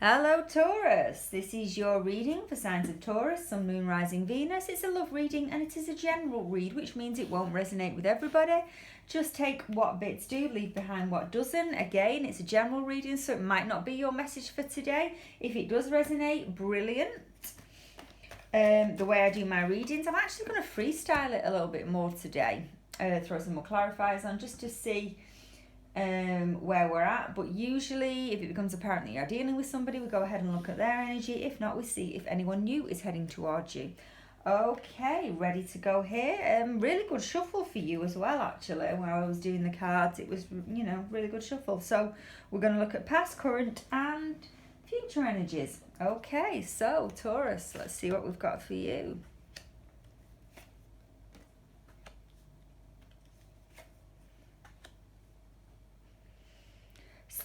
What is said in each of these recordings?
Hello Taurus, this is your reading for signs of Taurus, Sun, Moon, Rising, Venus. It's a love reading and it is a general read, which means it won't resonate with everybody. Just take what bits do, leave behind what doesn't. Again, it's a general reading, so it might not be your message for today. If it does resonate, brilliant. The way I do my readings, I'm actually going to freestyle it a little bit more today. Throw some more clarifiers on just to see where we're at, but usually if it becomes apparent that you're dealing with somebody, we go ahead and look at their energy. If not, we see if anyone new is heading towards you. Okay, ready to go here. Really good shuffle for you as well, actually. When I was doing the cards, it was, really good shuffle. So we're going to look at past, current and future energies. Okay, so Taurus, let's see what we've got for you.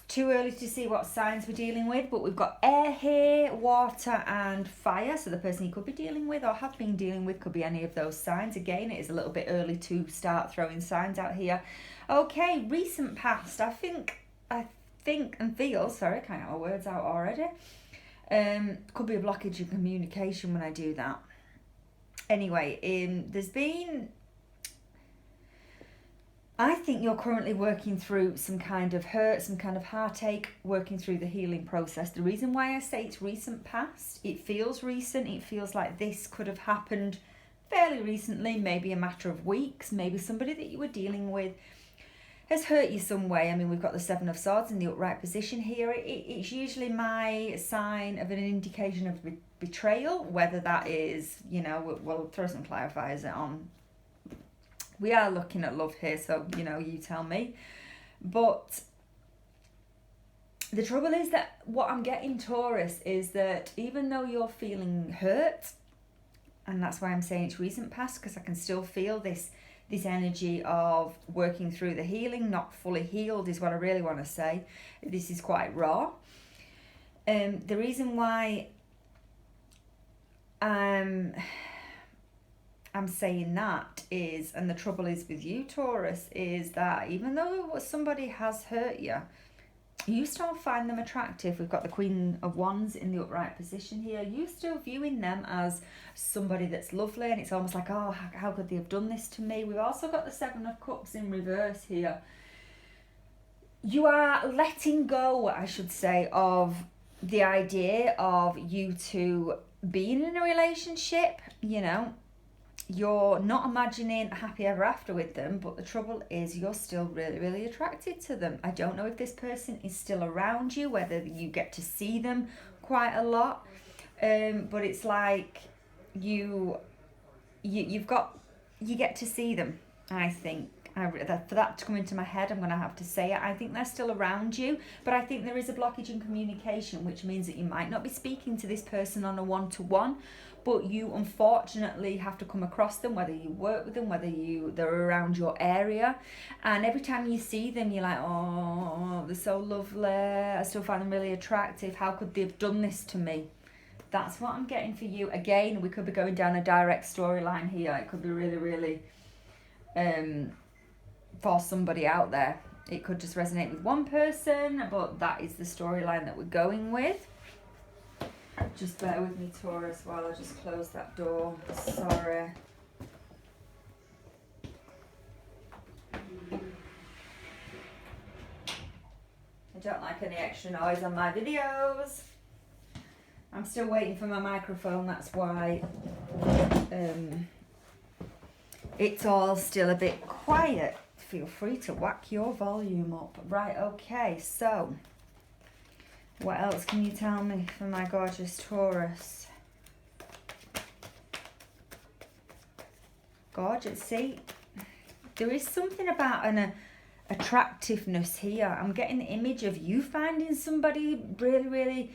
Too early to see what signs we're dealing with, but we've got air here, water and fire. So the person you could be dealing with or have been dealing with could be any of those signs. Again, it is a little bit early to start throwing signs out here. Okay, recent past. I think and feel, sorry, I can't get my words out already. Could be a blockage in communication when I do that. Anyway, there's been... I think you're currently working through some kind of hurt, some kind of heartache, working through the healing process. The reason why I say it's recent past, it feels recent. It feels like this could have happened fairly recently, maybe a matter of weeks. Maybe somebody that you were dealing with has hurt you some way. I mean, we've got the Seven of Swords in the upright position here. It's usually my sign of an indication of betrayal, whether that is, we'll throw some clarifiers on. We are looking at love here, so, you tell me. But the trouble is that what I'm getting, Taurus, is that even though you're feeling hurt, and that's why I'm saying it's recent past, because I can still feel this energy of working through the healing, not fully healed is what I really want to say. This is quite raw. The reason why I'm saying that is, and the trouble is with you, Taurus, is that even though somebody has hurt you, you still find them attractive. We've got the Queen of Wands in the upright position here. You're still viewing them as somebody that's lovely, and it's almost like, oh, how could they have done this to me? We've also got the Seven of Cups in reverse here. You are letting go, I should say, of the idea of you two being in a relationship, You're not imagining a happy ever after with them, but the trouble is you're still really, really attracted to them. I don't know if this person is still around you, whether you get to see them quite a lot, but it's like you get to see them, I think. For that to come into my head, I'm going to have to say it. I think they're still around you, but I think there is a blockage in communication, which means that you might not be speaking to this person on a one-to-one, but you unfortunately have to come across them, whether you work with them, whether they're around your area, and every time you see them, you're like, oh, they're so lovely, I still find them really attractive, how could they have done this to me? That's what I'm getting for you. Again, we could be going down a direct storyline here. It could be really, really... for somebody out there. It could just resonate with one person, but that is the storyline that we're going with. Just bear with me, Taurus, while I just close that door. Sorry. I don't like any extra noise on my videos. I'm still waiting for my microphone, that's why it's all still a bit quiet. Feel free to whack your volume up. Right, okay, so what else can you tell me for my gorgeous Taurus? Gorgeous, see, there is something about an attractiveness here. I'm getting the image of you finding somebody really, really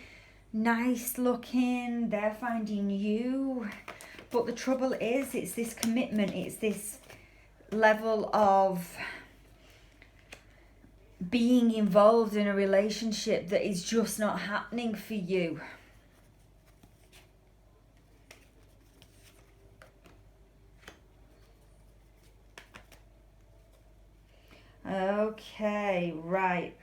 nice looking. They're finding you. But the trouble is, it's this commitment, it's this level of being involved in a relationship that is just not happening for you. Okay, right.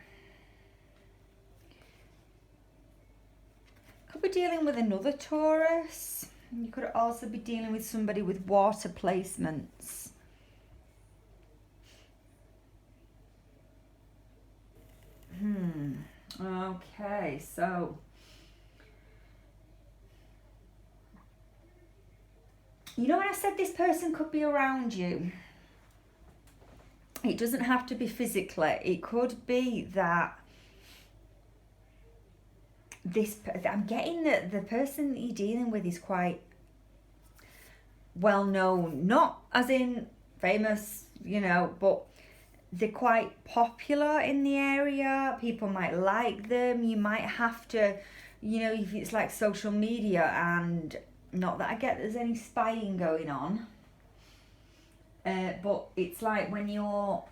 Could be dealing with another Taurus. You could also be dealing with somebody with water placements. Okay, so you know when I said this person could be around you, it doesn't have to be physically. It could be that I'm getting that the person that you're dealing with is quite well known, not as in famous, you know, but they're quite popular in the area. People might like them. You might have to, you know, if it's like social media, and not that I get there's any spying going on, but it's like when you're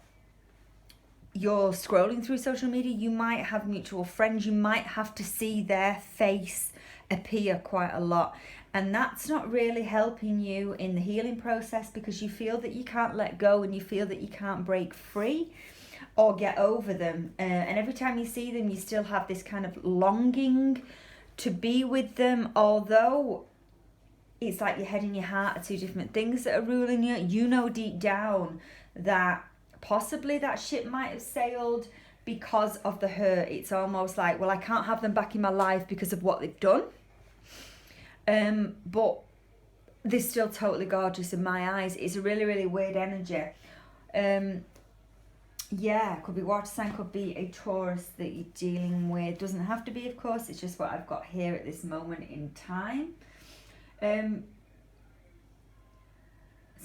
scrolling through social media, you might have mutual friends. You might have to see their face appear quite a lot, and that's not really helping you in the healing process, because you feel that you can't let go and you feel that you can't break free or get over them, and every time you see them you still have this kind of longing to be with them, although it's like your head and your heart are two different things that are ruling you. You know deep down that possibly that ship might have sailed because of the hurt. It's almost like, well, I can't have them back in my life because of what they've done. But they're still totally gorgeous in my eyes. It's a really, really weird energy. Yeah, could be water sign, could be a Taurus that you're dealing with. Doesn't have to be, of course. It's just what I've got here at this moment in time. Some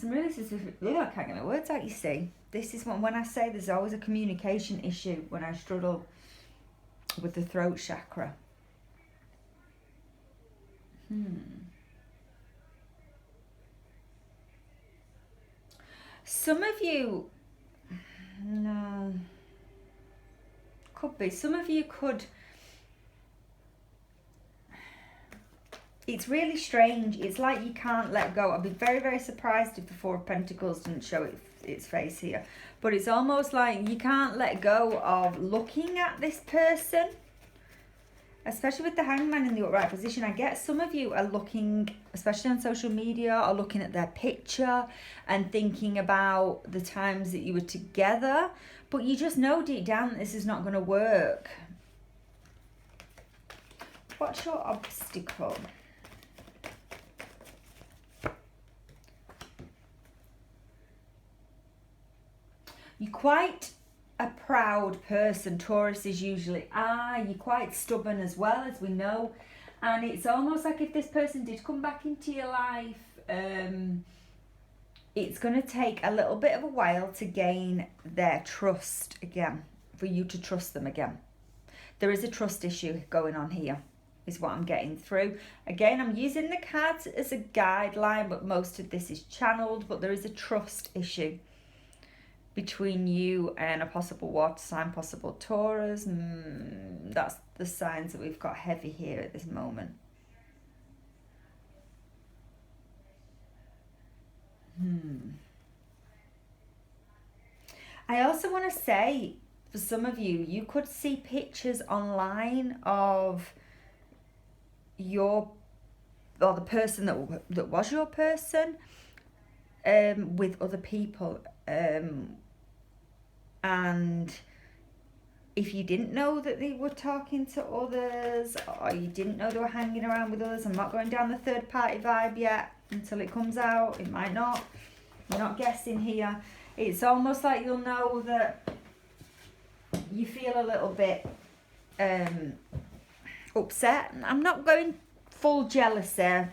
really specific, I can't get my words out, you see. This is when I say there's always a communication issue when I struggle with the throat chakra. Some of you, no, could be. Some of you could, it's really strange. It's like you can't let go. I'd be very, very surprised if the Four of Pentacles didn't show its face here. But it's almost like you can't let go of looking at this person. Especially with the Hangman in the upright position. I get some of you are looking, especially on social media, are looking at their picture and thinking about the times that you were together. But you just know deep down that this is not going to work. What's your obstacle? You're quite a proud person. Tauruses usually are. You're quite stubborn as well, as we know. And it's almost like if this person did come back into your life, it's going to take a little bit of a while to gain their trust again, for you to trust them again. There is a trust issue going on here, is what I'm getting through. Again, I'm using the cards as a guideline, but most of this is channeled, but there is a trust issue between you and a possible water sign, possible Taurus. That's the signs that we've got heavy here at this moment. I also want to say, for some of you, you could see pictures online of your, or the person that was your person, with other people, and if you didn't know that they were talking to others, or you didn't know they were hanging around with others, I'm not going down the third party vibe yet until it comes out. It might not. We're not guessing here. It's almost like you'll know that you feel a little bit upset. I'm not going full jealousy,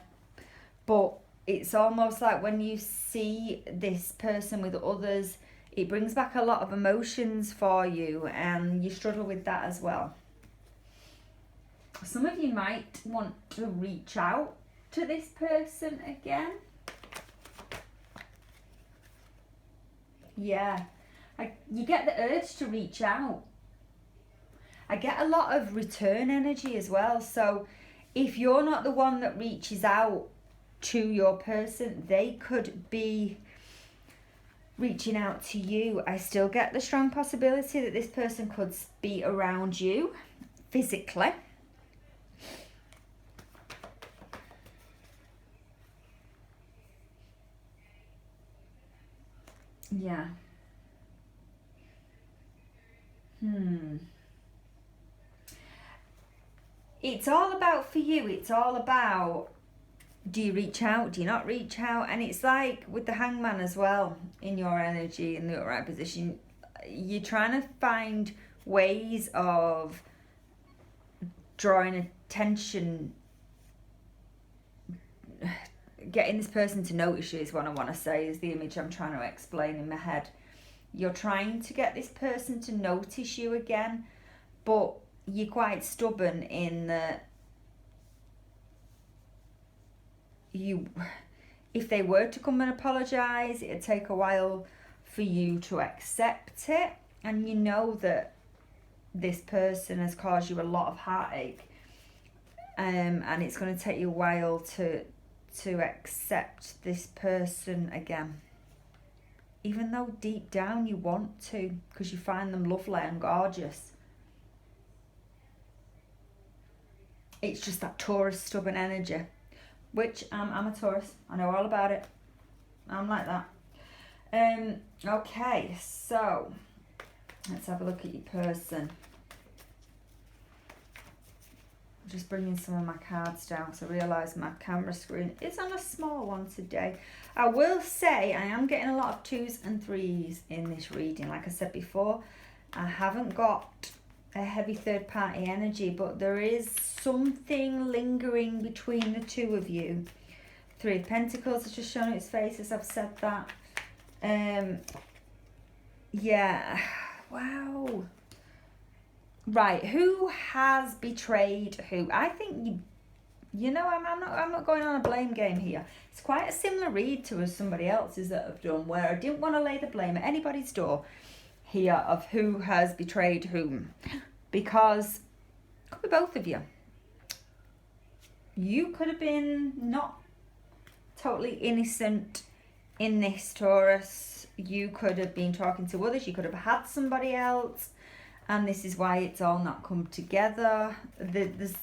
but it's almost like when you see this person with others, it brings back a lot of emotions for you, and you struggle with that as well. Some of you might want to reach out to this person again. Yeah, you get the urge to reach out. I get a lot of return energy as well. So if you're not the one that reaches out to your person, they could be reaching out to you. I still get the strong possibility that this person could be around you physically. Yeah. It's all about, for you, it's all about, do you reach out, do you not reach out? And it's like with the hangman as well, in your energy, in the upright position, you're trying to find ways of drawing attention, getting this person to notice you is what I want to say, is the image I'm trying to explain in my head. You're trying to get this person to notice you again, but you're quite stubborn in that if they were to come and apologise, it'd take a while for you to accept it, and you know that this person has caused you a lot of heartache, and it's going to take you a while to accept this person again, even though deep down you want to, because you find them lovely and gorgeous. It's just that Taurus stubborn energy, which I'm a Taurus. I know all about it. I'm like that. Okay, so let's have a look at your person. Just bringing some of my cards down because I realise my camera screen is on a small one today. I will say I am getting a lot of 2s and 3s in this reading. Like I said before, I haven't got a heavy third party energy, but there is something lingering between the two of you. 3 of Pentacles has just shown its face as I've said that. Yeah, wow. Right, who has betrayed who? I think you know, I'm not going on a blame game here. It's quite a similar read to as somebody else's that I've done, where I didn't want to lay the blame at anybody's door here of who has betrayed whom, because it could be both of you. You could have been not totally innocent in this, Taurus. You could have been talking to others. You could have had somebody else, and this is why it's all not come together. There's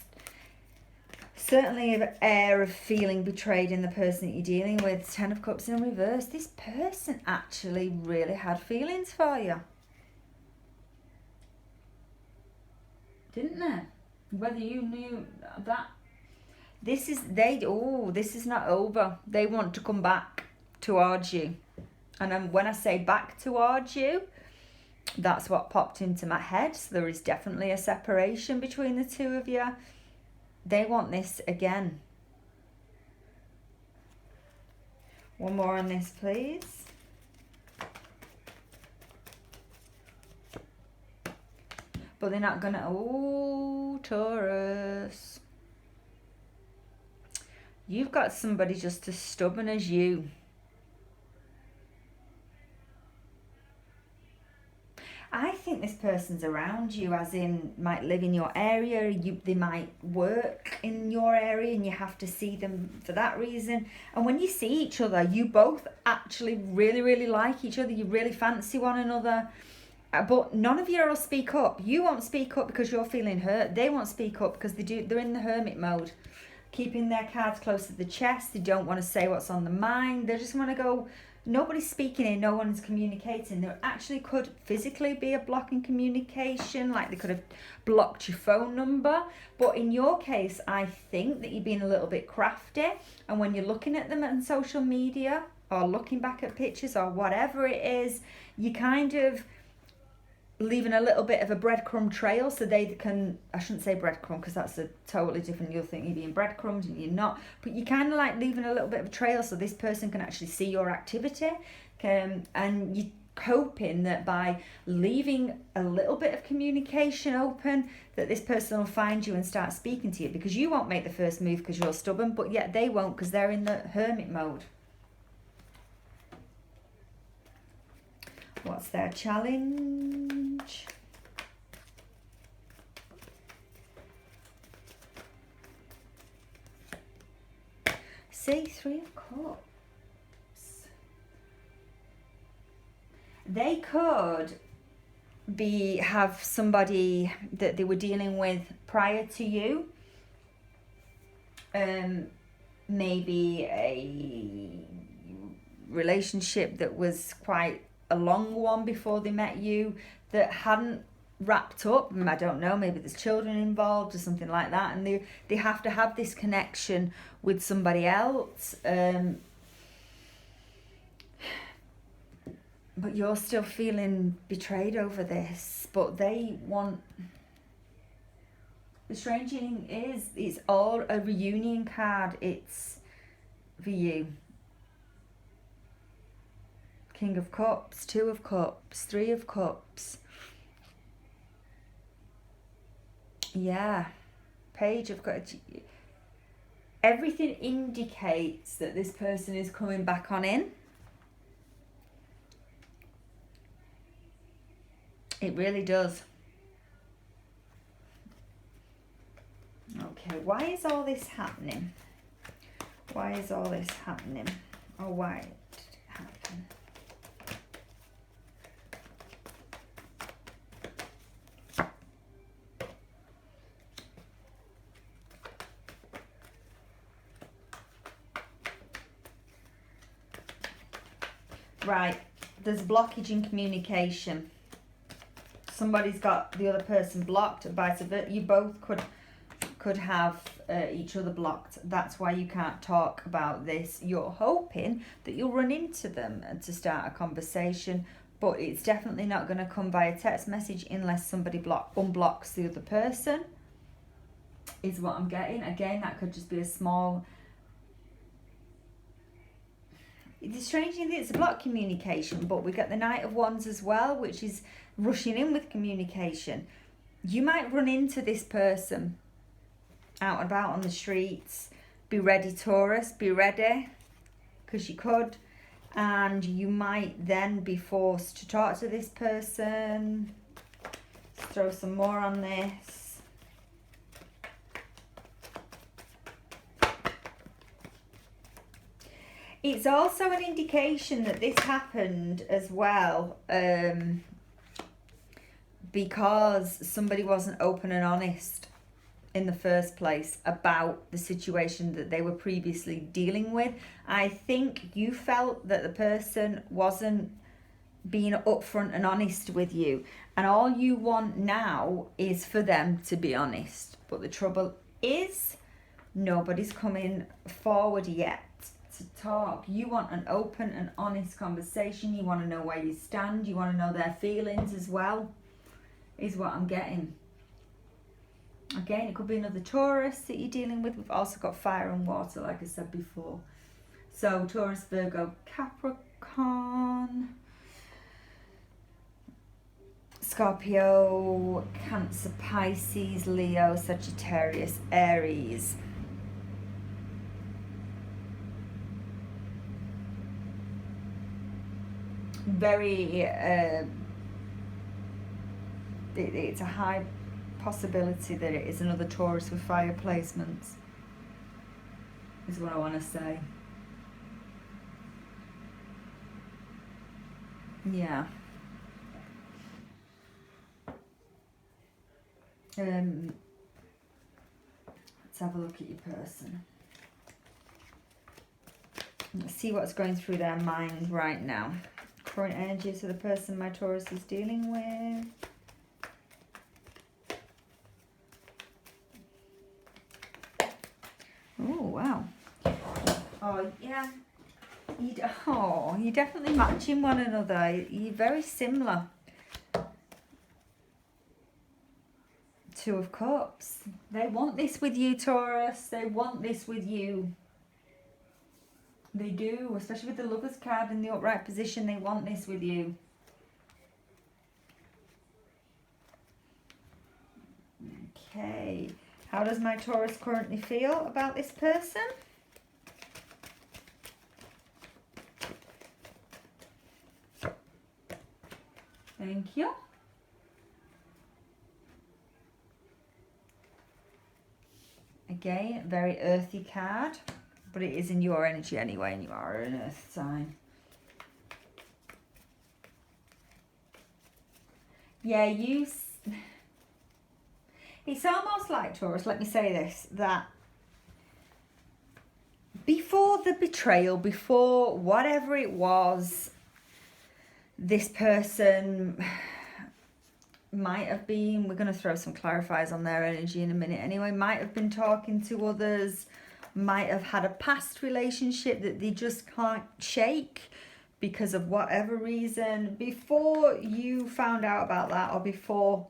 certainly an air of feeling betrayed in the person that you're dealing with. 10 of Cups in reverse. This person actually really had feelings for you, didn't they? Whether you knew that. This is not over. They want to come back towards you. And when I say back towards you, that's what popped into my head. So there is definitely a separation between the two of you. They want this again. One more on this, please. But they're not gonna, Taurus. You've got somebody just as stubborn as you. I think this person's around you, as in might live in your area. They might work in your area and you have to see them for that reason. And when you see each other, you both actually really, really like each other. You really fancy one another. But none of you will speak up. You won't speak up because you're feeling hurt. They won't speak up because they're in the hermit mode, keeping their cards close to the chest. They don't want to say what's on the mind. They just want to go. Nobody's speaking in, no one's communicating. There actually could physically be a block in communication, like they could have blocked your phone number. But in your case, I think that you're being a little bit crafty. And when you're looking at them on social media or looking back at pictures or whatever it is, you kind of leaving a little bit of a breadcrumb trail so they can, I shouldn't say breadcrumb because that's a totally different, you'll think you're being breadcrumbs and you're not, but you're kind of like leaving a little bit of a trail so this person can actually see your activity, and you're hoping that by leaving a little bit of communication open that this person will find you and start speaking to you, because you won't make the first move because you're stubborn, but yet they won't because they're in the hermit mode. What's their challenge? See, 3 of Cups. They could have somebody that they were dealing with prior to you. Maybe a relationship that was quite a long one before they met you that hadn't wrapped up. I don't know, maybe there's children involved or something like that, and they have to have this connection with somebody else. But you're still feeling betrayed over this, but they want... The strange thing is, it's all a reunion card. It's for you. King of Cups, Two of Cups, Three of Cups. Yeah. Page of Cups. Everything indicates that this person is coming back on in. It really does. Okay, why is all this happening? Why is all this happening? Or why did it happen? Right, there's blockage in communication. Somebody's got the other person blocked, vice versa. You both could have each other blocked. That's why you can't talk about this. You're hoping that you'll run into them and to start a conversation, but it's definitely not going to come via text message unless somebody unblocks the other person, is what I'm getting. Again, that could just be a small... The strange thing is it's a block communication, but we get the Knight of Wands as well, which is rushing in with communication. You might run into this person out and about on the streets. Be ready, Taurus, be ready, because you could. And you might then be forced to talk to this person. Let's throw some more on this. It's also an indication that this happened as well because somebody wasn't open and honest in the first place about the situation that they were previously dealing with. I think you felt that the person wasn't being upfront and honest with you, and all you want now is for them to be honest. But the trouble is, nobody's coming forward yet to talk. You want an open and honest conversation. You want to know where you stand. You want to know their feelings as well, is what I'm getting. Again, it could be another Taurus that you're dealing with. We've also got fire and water, like I said before. So Taurus, Virgo, Capricorn, Scorpio, Cancer, Pisces, Leo, Sagittarius, Aries. Very, it's a high possibility that it is another Taurus with fire placements, is what I want to say. Yeah. Let's have a look at your person. Let's see what's going through their mind right now. Current energies of the person my Taurus is dealing with. Oh, wow. Oh, yeah. You're definitely matching one another. You're very similar. Two of Cups. They want this with you, Taurus. They want this with you. They do, especially with the Lovers card in the upright position. They want this with you. Okay. How does my Taurus currently feel about this person? Thank you. Again, very earthy card. But it is in your energy anyway, and you are an earth sign. Yeah, it's almost like, Taurus, let me say this, that before the betrayal, before whatever it was, this person might have been, we're going to throw some clarifiers on their energy in a minute anyway, might have been talking to others, might have had a past relationship that they just can't shake because of whatever reason. Before you found out about that, or before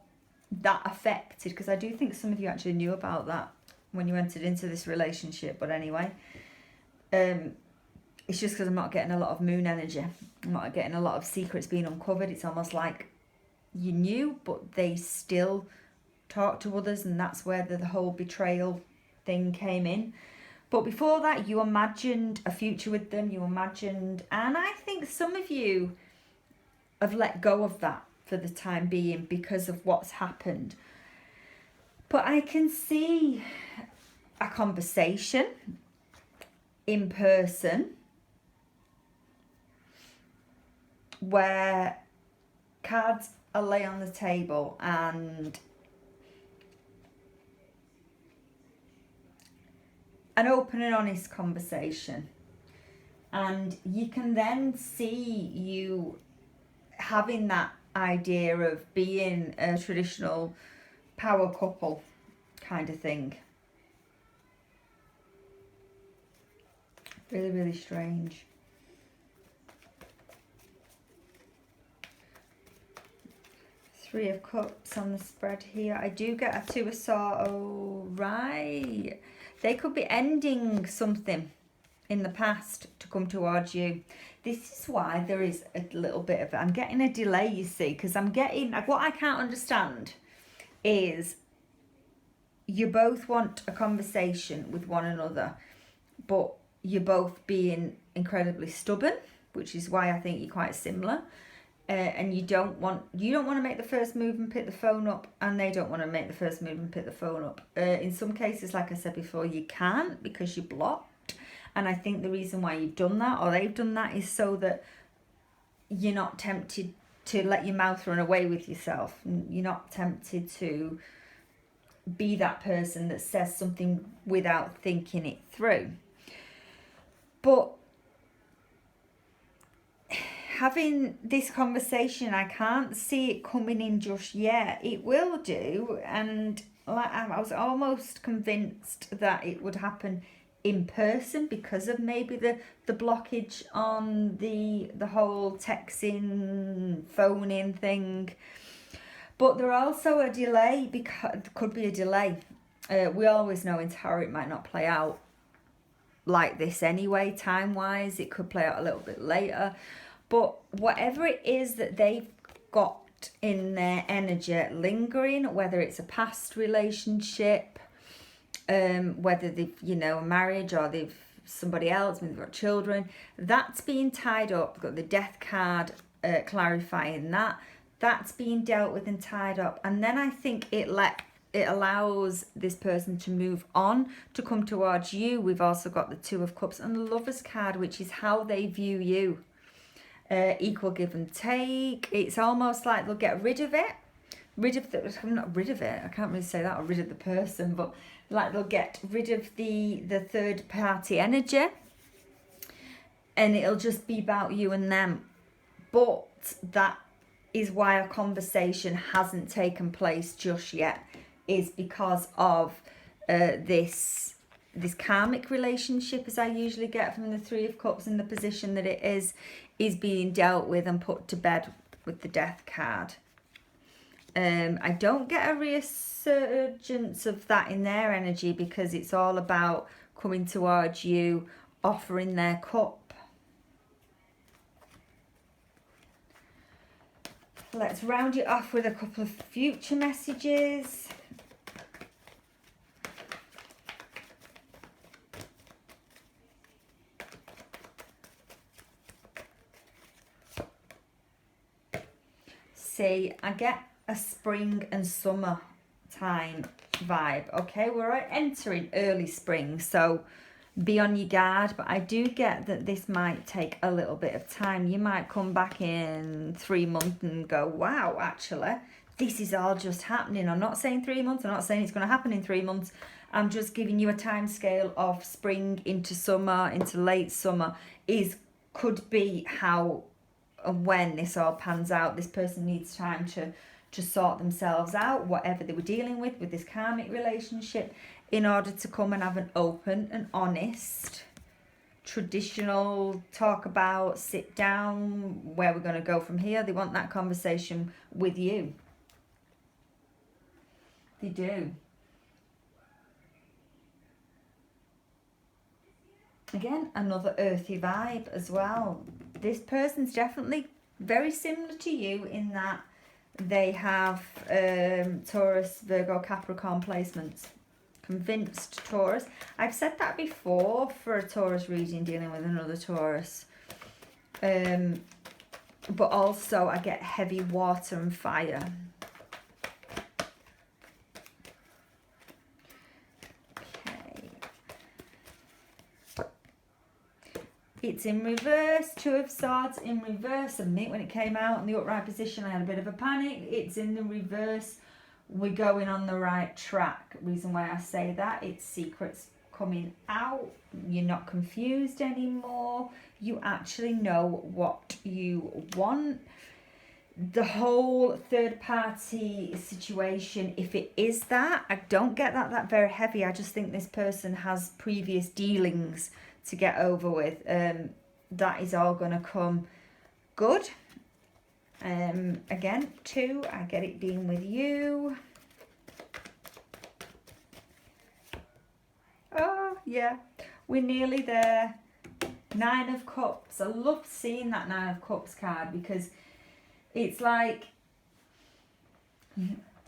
that affected, because I do think some of you actually knew about that when you entered into this relationship, but anyway, it's just because I'm not getting a lot of moon energy. I'm not getting a lot of secrets being uncovered. It's almost like you knew, but they still talk to others, and that's where the whole betrayal thing came in. But before that, you imagined a future with them, and I think some of you have let go of that for the time being because of what's happened. But I can see a conversation in person where cards are lay on the table and an open and honest conversation, and you can then see you having that idea of being a traditional power couple kind of thing. Really, really strange. Three of Cups on the spread here. I do get a Two of Swords. Oh, right. They could be ending something in the past to come towards you. This is why there is a little bit of, I'm getting a delay, you see, because I'm getting, what I can't understand is you both want a conversation with one another, but you're both being incredibly stubborn, which is why I think you're quite similar. And you don't want to make the first move and pick the phone up, and they don't want to make the first move and pick the phone up. In some cases, like I said before, you can't because you're blocked. And I think the reason why you've done that, or they've done that, is so that you're not tempted to let your mouth run away with yourself. You're not tempted to be that person that says something without thinking it through. But having this conversation, I can't see it coming in just yet. It will do, and like I was almost convinced that it would happen in person because of maybe the blockage on the whole texting, phoning thing. But there also a delay, because could be a delay. We always know in tarot it might not play out like this anyway, time-wise. It could play out a little bit later. But whatever it is that they've got in their energy lingering, whether it's a past relationship, whether they've, a marriage, or they've somebody else, maybe they've got children, that's being tied up. We've got the Death card clarifying that. That's being dealt with and tied up. And then I think it allows this person to move on, to come towards you. We've also got the Two of Cups and the Lovers card, which is how they view you. Equal give and take. It's almost like they'll get rid of it. Not rid of it, I can't really say that, or rid of the person, but like they'll get rid of the third party energy, and it'll just be about you and them. But that is why a conversation hasn't taken place just yet, is because of this karmic relationship, as I usually get from the Three of Cups, in the position that it is being dealt with and put to bed with the Death card. I don't get a resurgence of that in their energy, because it's all about coming towards you, offering their cup. Let's round it off with a couple of future messages. See, I get a spring and summer time vibe. Okay, we're entering early spring, so be on your guard. But I do get that this might take a little bit of time. You might come back in 3 months and go, wow, actually, this is all just happening. I'm not saying 3 months. I'm not saying it's going to happen in 3 months. I'm just giving you a time scale of spring into summer, into late summer, could be how and when this all pans out, this person needs time to sort themselves out, whatever they were dealing with this karmic relationship, in order to come and have an open and honest, traditional talk about, sit down, where we're going to go from here. They want that conversation with you. They do. Again, another earthy vibe as well. This person's definitely very similar to you in that they have Taurus, Virgo, Capricorn placements. Convinced Taurus. I've said that before for a Taurus reading dealing with another Taurus. But also I get heavy water and fire. It's in reverse, Two of Swords in reverse. Admit when it came out in the upright position, I had a bit of a panic. It's in the reverse. We're going on the right track. Reason why I say that, it's secrets coming out. You're not confused anymore. You actually know what you want. The whole third party situation, if it is that, I don't get that very heavy. I just think this person has previous dealings to get over with. That is all going to come good. Again, 2, I get it being with you. Oh, yeah, we're nearly there. 9 of Cups. I love seeing that 9 of Cups card because it's like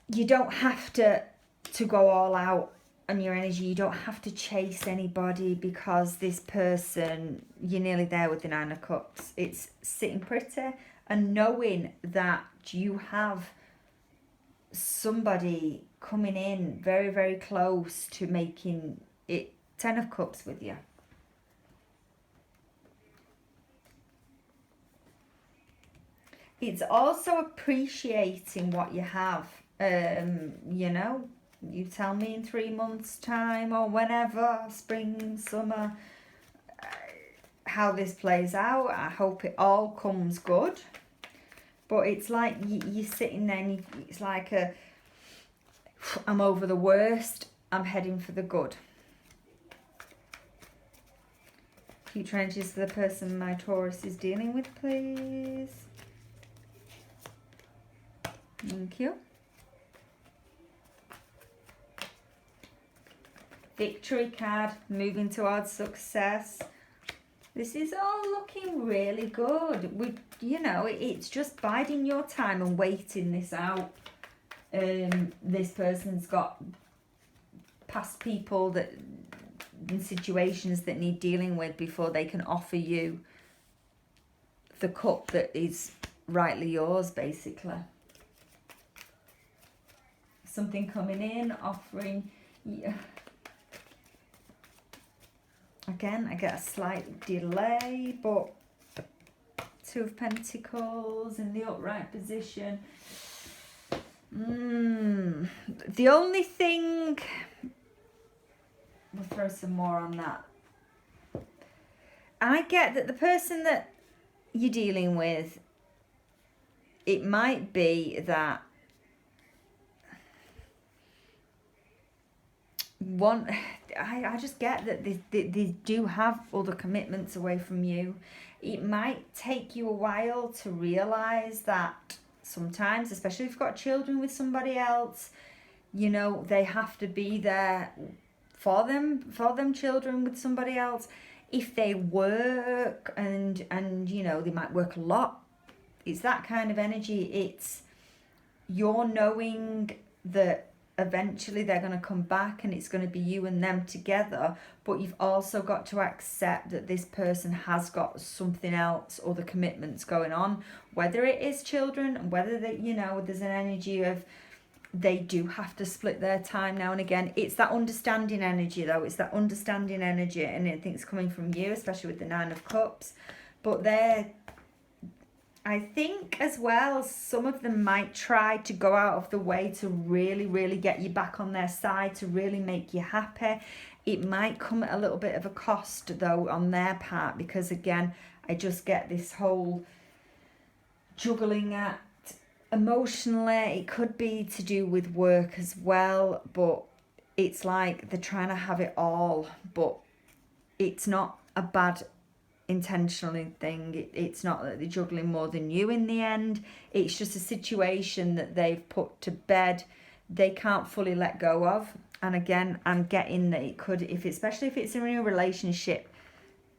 you don't have to go all out on your energy. You don't have to chase anybody because this person, you're nearly there with the 9 of Cups. It's sitting pretty and knowing that you have somebody coming in very, very close to making it 10 of Cups with you. It's also appreciating what you have. You know, you tell me in 3 months' time or whenever, spring, summer, how this plays out. I hope it all comes good. But it's like you're sitting there and it's like I'm over the worst, I'm heading for the good. Future energies for the person my Taurus is dealing with, please. Thank you. Victory card, moving towards success. This is all looking really good. You know, it's just biding your time and waiting this out. This person's got past people that in situations that need dealing with before they can offer you the cup that is rightly yours, basically. Something coming in, offering. Yeah. Again, I get a slight delay, but 2 of Pentacles in the upright position. The only thing, we'll throw some more on that. I get that the person that you're dealing with, it might be that I just get that they do have other commitments away from you. It might take you a while to realise that sometimes, especially if you've got children with somebody else, you know, they have to be there for them children with somebody else. If they work and you know, they might work a lot. It's that kind of energy. It's you're knowing that eventually they're going to come back and it's going to be you and them together, but you've also got to accept that this person has got something else, other commitments going on, whether it is children and whether they, you know, there's an energy of they do have to split their time now and again. It's that understanding energy though. It's that understanding energy, and I think it's coming from you, especially with the 9 of Cups. But I think as well, some of them might try to go out of the way to really, really get you back on their side, to really make you happy. It might come at a little bit of a cost though on their part, because again, I just get this whole juggling act. Emotionally, it could be to do with work as well, but it's like they're trying to have it all, but it's not a bad intentional thing. It's not that they're juggling more than you in the end. It's just a situation that they've put to bed they can't fully let go of. And again, I'm getting that it could, especially if it's in a relationship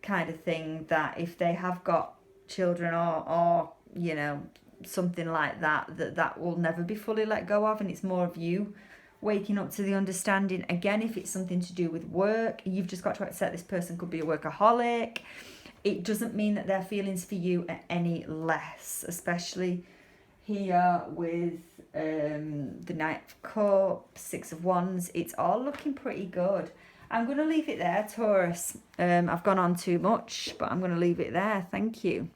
kind of thing, that if they have got children or you know, something like that, that will never be fully let go of, and it's more of you waking up to the understanding. Again, if it's something to do with work, you've just got to accept this person could be a workaholic. It doesn't mean that their feelings for you are any less, especially here with the Knight of Cups, Six of Wands. It's all looking pretty good. I'm going to leave it there, Taurus. I've gone on too much, but I'm going to leave it there. Thank you.